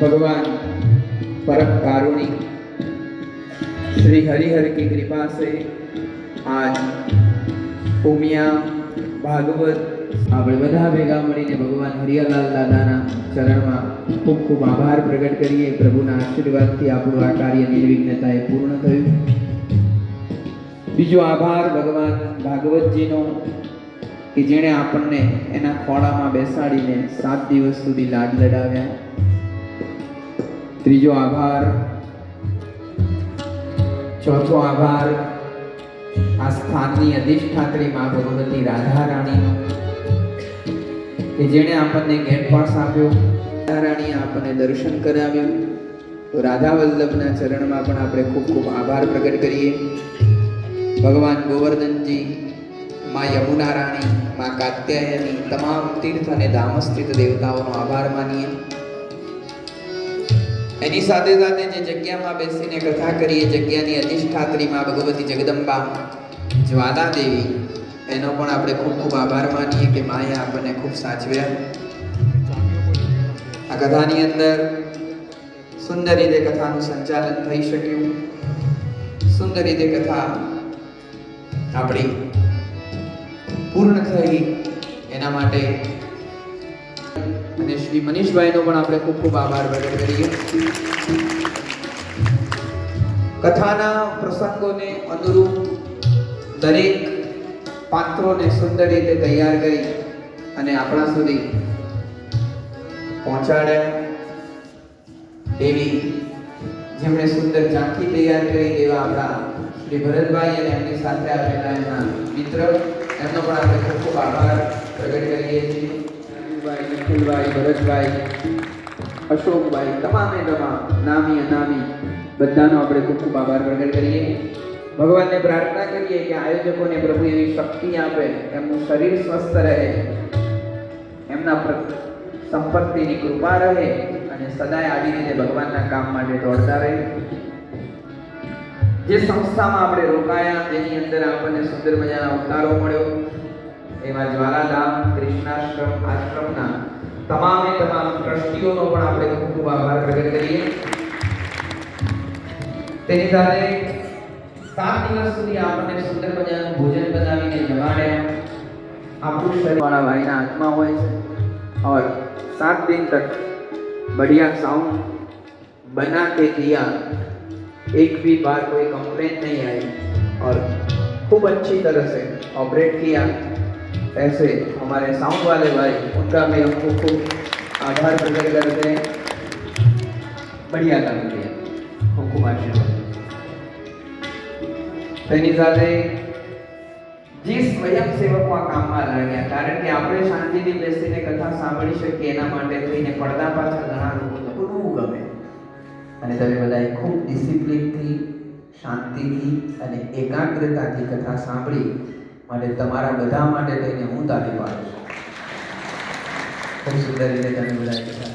भगवान परम कारुणिक श्री हरिहर की कृपा से आज उमिया भागवत આપણે બધા ભેગા મળીને ભગવાન હરિહરલાલ દાદાના ચરણમાં ખૂબ ખૂબ આભાર પ્રગટ કરીએ. પ્રભુના આશીર્વાદથી આપણું આ કાર્ય નિર્વિઘ્નતાએ પૂર્ણ થયું. બીજો આભાર ભગવાન ભાગવતજીનો કે જેણે આપણને એના ખોળામાં બેસાડીને 7 દિવસ સુધી લાડ લડાવ્યા. ત્રીજો આભાર, ચોથો આભાર આ સ્થાનની અધિષ્ઠાત્રી માં ભગવતી રાધા રાણીનો કે જેણે આપણને ગેટ પાસ આપ્યો. રાધા રાણીએ આપણને દર્શન કરાવ્યું. તો રાધા વલ્લભના ચરણમાં પણ આપણે ખૂબ ખૂબ આભાર પ્રગટ કરીએ. ભગવાન ગોવર્ધનજી, માં યમુના રાણી, માં કાત્યાયની, તમામ તીર્થ અને ધામસ્થિત દેવતાઓનો આભાર માનીએ. એની સાથે સાથે જે જગ્યામાં બેસીને કથા કરીએ, જગ્યાની અધિષ્ઠાત્રી માં ભગવતી જગદંબા જ્વાલા દેવી, એનો પણ આપણે ખૂબ ખૂબ આભાર માનીએ કે માએ આપણને ખૂબ સાચવ્યા. આ કથાની અંદર સુંદર રીતે કથાનું સંચાલન થઈ શક્યું. સુંદર રીતે કથા આપણી પૂર્ણ થઈ. એના માટે અને શ્રી મનીષભાઈનો પણ આપણે ખૂબ ખૂબ આભાર પ્રગટ કરીએ. કથાના પ્રસંગોને અનુરૂપ દરેક પાત્રોને સુંદર રીતે તૈયાર કરી અને આપણા સુધી પહોંચાડ્યા. એવી જેમણે સુંદર ઝાંખી તૈયાર કરી એવા આપણા શ્રી ભરતભાઈ અને એમની સાથે આવેલા એમના મિત્ર, એમનો પણ આપણે ખૂબ ખૂબ આભાર પ્રગટ કરીએ છીએ. નિખિલભાઈ, ભરતભાઈ, અશોકભાઈ, તમામે તમામ નામી અનામી બધાનો આપણે ખૂબ ખૂબ આભાર પ્રગટ કરીએ. ભગવાનને પ્રાર્થના કરીએ કે આયોજકોને પ્રભુ એવી શક્તિ આપે, એમનું શરીર સ્વસ્થ રહે, એમના સંપત્તિની કૃપા રહે અને સદાય આવી રીતે ભગવાનના કામ માટે દોડતા રહે. જે સંસ્થામાં આપણે રોકાયા, જેની અંદર આપણને સુંદર મજાના અવતારો મળ્યો, એવા જ્વાલાધામ કૃષ્ણાશ્રમ આશ્રમના તમામે તમામ ટ્રસ્ટીઓનો પણ આપણે ખૂબ ખૂબ આભાર પ્રગટ કરીએ. તેની સાથે 7 દિવસ સુધી આપણને સુંદર મજાનું ભોજન બનાવીને જમાડ્યા. આપણું શરીરવાળા ભાઈના હાથમાં હોય છે और 7 दिन तक बढ़िया साउंड बना के दिया, एक भी बार कोई कंप्लेंट नहीं आई और खूब अच्छी तरह से ऑपरेट किया. ऐसे हमारे साउंड वाले भाई, उनका भी हम खूब आभार प्रकट करते हैं. बढ़िया काम किया, खूब खूब आशीर्वाद. તેની સાથે જે સ્વયંસેવકો આ કામમાં લાગ્યા, કારણ કે આપણે શાંતિથી બેસીને કથા સાંભળી શકીએ એના માટે થઈને પડદા પાછળ ઘણા લોકો બહુ ગમે, અને તમે બધાએ ખૂબ ડિસિપ્લિનથી, શાંતિથી અને એકાગ્રતાથી કથા સાંભળી માટે તમારા બધા માટે થઈને હું તાળી પાડું છું. ખૂબ સુંદર રીતે તમે બધા